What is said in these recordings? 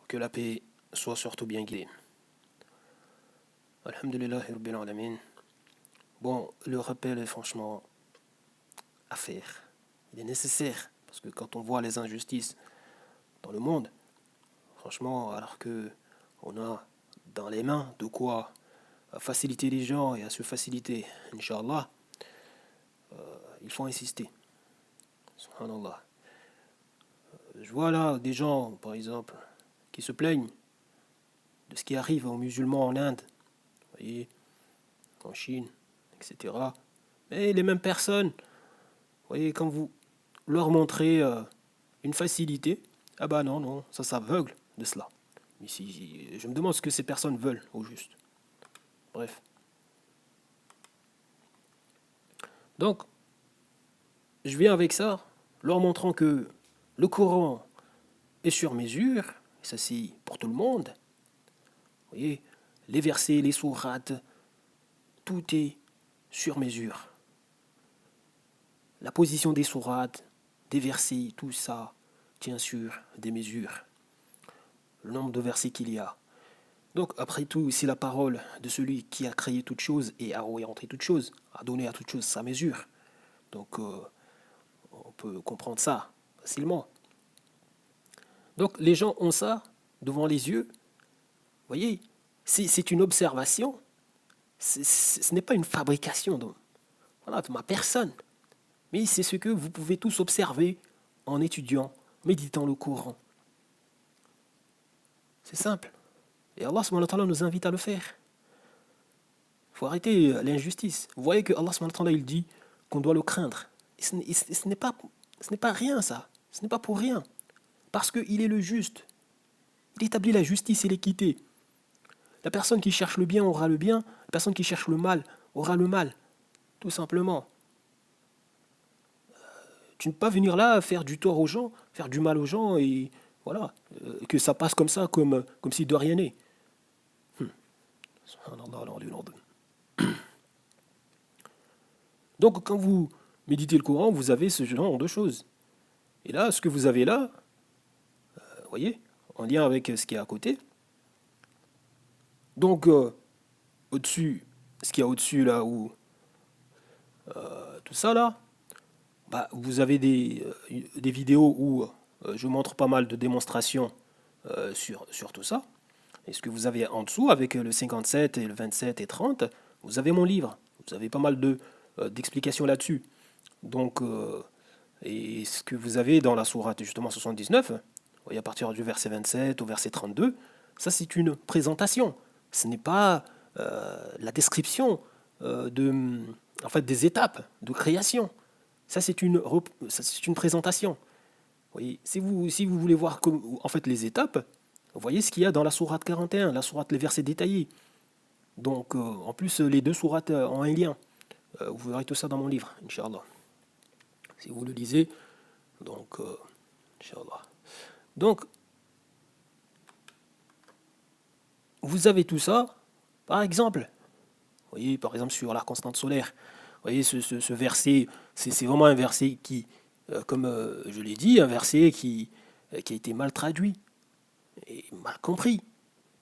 Que la paix soit surtout bien guidée. Alhamdulillahi Rabbil Alamin. Bon, le rappel est franchement à faire. Il est nécessaire. Parce que quand on voit les injustices dans le monde, franchement, alors que on a dans les mains de quoi faciliter les gens et à se faciliter, Inch'Allah, il faut insister. Subhanallah. Je vois là des gens, par exemple, qui se plaignent de ce qui arrive aux musulmans en Inde, vous voyez, en Chine, etc. Mais les mêmes personnes, vous voyez, quand vous leur montrez une facilité, ah bah non, non, ça s'aveugle de cela. Mais si, je me demande ce que ces personnes veulent, au juste. Bref. Donc, je viens avec ça, leur montrant que le Coran est sur mesure, et ça c'est pour tout le monde. Vous voyez, les versets, les sourates, tout est sur mesure. La position des sourates, des versets, tout ça tient sur des mesures. Le nombre de versets qu'il y a. Donc, après tout, c'est la parole de celui qui a créé toute chose et a orienté toute chose, a donné à toute chose sa mesure. Donc, on peut comprendre ça facilement. Donc, les gens ont ça devant les yeux. Vous voyez, c'est une observation. Ce n'est pas une fabrication de ma personne. Mais c'est ce que vous pouvez tous observer en étudiant, méditant le Coran. C'est simple. Et Allah subhanahu wa ta'ala nous invite à le faire. Il faut arrêter l'injustice. Vous voyez que Allah subhanahu wa ta'ala il dit qu'on doit le craindre. Et ce n'est pas rien ça. Ce n'est pas pour rien. Parce qu'il est le juste. Il établit la justice et l'équité. La personne qui cherche le bien aura le bien. La personne qui cherche le mal aura le mal. Tout simplement. Tu ne peux pas venir là faire du tort aux gens, faire du mal aux gens et voilà, que ça passe comme ça, comme si de rien n'est. Donc quand vous méditez le Coran, vous avez ce genre de choses. Et là, ce que vous avez là, vous voyez, en lien avec ce qui est à côté. Donc au-dessus, ce qu'il y a au-dessus là, où tout ça là, bah, vous avez des vidéos où je montre pas mal de démonstrations sur tout ça. Et ce que vous avez en dessous, avec le 57 et le 27 et 30, vous avez mon livre. Vous avez pas mal d'explications là-dessus. Donc, et ce que vous avez dans la sourate justement 79, vous voyez à partir du verset 27 au verset 32, ça c'est une présentation. Ce n'est pas la description en fait, des étapes de création. Ça c'est une présentation. Vous voyez, si vous voulez voir en fait les étapes, vous voyez ce qu'il y a dans la sourate 41, la sourate, les versets détaillés. Donc, en plus, les deux sourates ont un lien. Vous verrez tout ça dans mon livre, Inch'Allah. Si vous le lisez, donc, Inch'Allah. Donc, vous avez tout ça, par exemple. Vous voyez, par exemple, sur la constante solaire. Vous voyez, ce verset, c'est vraiment un verset qui, comme je l'ai dit, un verset qui a été mal traduit et mal compris.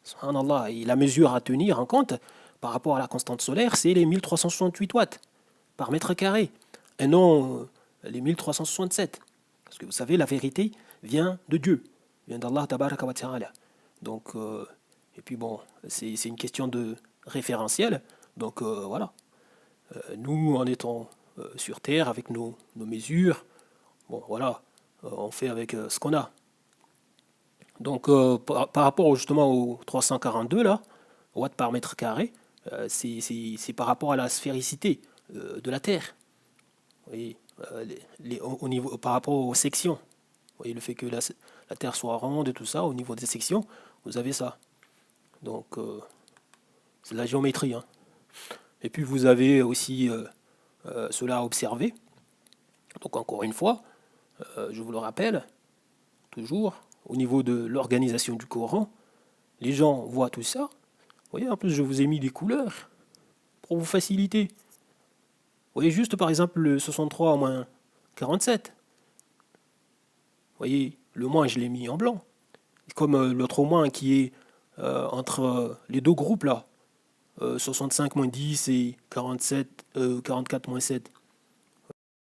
Subhanallah. Et la mesure à tenir en compte par rapport à la constante solaire, c'est les 1368 watts par mètre carré, et non les 1367. Parce que vous savez, la vérité vient de Dieu, vient d'Allah tabaraka wa ta'ala. Donc, et puis bon, c'est une question de référentiel. Donc voilà, nous en étant sur Terre avec nos mesures, bon voilà, on fait avec ce qu'on a. Donc, par rapport justement au 342 là, watts par mètre carré, c'est par rapport à la sphéricité de la Terre. Vous voyez, au niveau, par rapport aux sections. Vous voyez, le fait que la Terre soit ronde et tout ça, au niveau des sections, vous avez ça. Donc, c'est de la géométrie. Hein. Et puis, vous avez aussi cela à observer. Donc, encore une fois, je vous le rappelle, toujours, au niveau de l'organisation du Coran, les gens voient tout ça. Vous voyez, en plus, je vous ai mis des couleurs pour vous faciliter. Vous voyez, juste par exemple le 63 en moins 47. Vous voyez, le moins, je l'ai mis en blanc. comme l'autre moins qui est entre les deux groupes là, 65 moins 10 et 47, 44 moins 7.